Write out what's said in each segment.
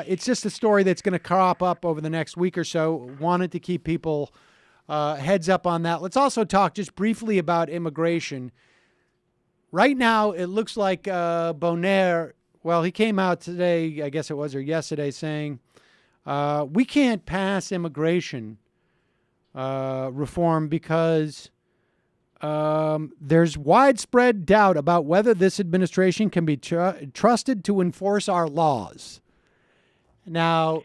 It's just a story that's going to crop up over the next week or so. Wanted to keep people heads up on that. Let's also talk just briefly about immigration. Right now, it looks like Bonaire, well, he came out today, I guess it was, or yesterday, saying we can't pass immigration reform because there's widespread doubt about whether this administration can be trusted to enforce our laws. Now,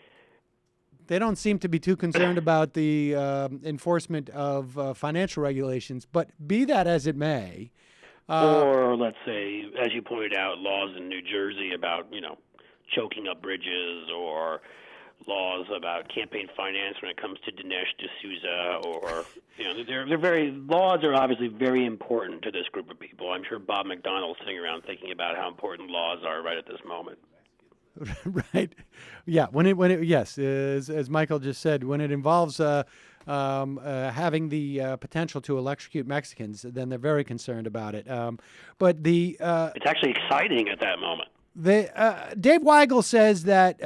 they don't seem to be too concerned about the enforcement of financial regulations, but be that as it may. Or, let's say, as you pointed out, laws in New Jersey about, choking up bridges, or laws about campaign finance when it comes to Dinesh D'Souza, or, laws are obviously very important to this group of people. I'm sure Bob McDonnell's sitting around thinking about how important laws are right at this moment. Right. Yeah. Yes, as Michael just said, when it involves having the potential to electrocute Mexicans, then they're very concerned about it. But it's actually exciting at that moment. Dave Weigel says that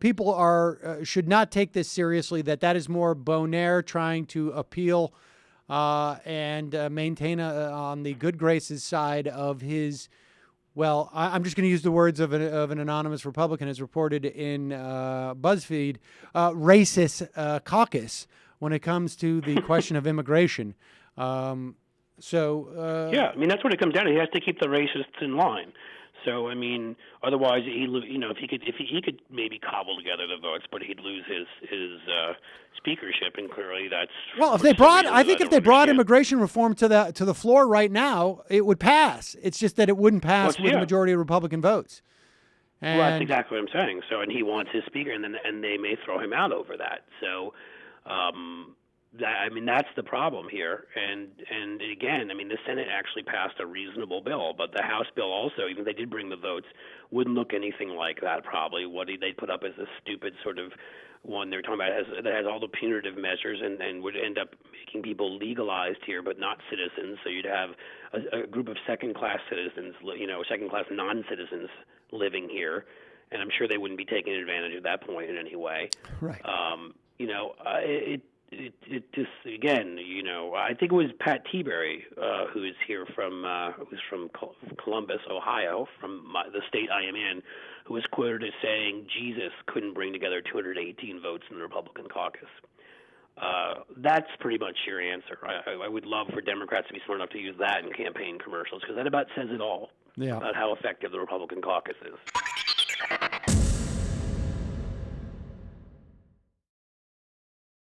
people should not take this seriously. That is more Bonaire trying to appeal and maintain on the good graces side of his. Well, I'm just going to use the words of an anonymous Republican, as reported in BuzzFeed, racist caucus when it comes to the question of immigration. Yeah, that's what it comes down to. He has to keep the racists in line. So, otherwise, if he could maybe cobble together the votes, but he'd lose his speakership, and clearly that's. Well, if they brought immigration reform to the floor right now, it would pass. It's just that it wouldn't pass with a majority of Republican votes. And, well, that's exactly what I'm saying. So, and he wants his speaker, and they may throw him out over that. So, that's the problem here. And again, the Senate actually passed a reasonable bill, but the House bill also, even if they did bring the votes, wouldn't look anything like that probably. What they put up as a stupid sort of one they're talking about that has all the punitive measures and would end up making people legalized here but not citizens. So you'd have a group of second-class citizens, second-class non-citizens living here, and I'm sure they wouldn't be taking advantage of that point in any way. Right. It just, again, I think it was Pat Tiberi, who is here who's from Columbus, Ohio, from the state I am in, who was quoted as saying Jesus couldn't bring together 218 votes in the Republican caucus. That's pretty much your answer. I would love for Democrats to be smart enough to use that in campaign commercials, because that about says it all about how effective the Republican caucus is.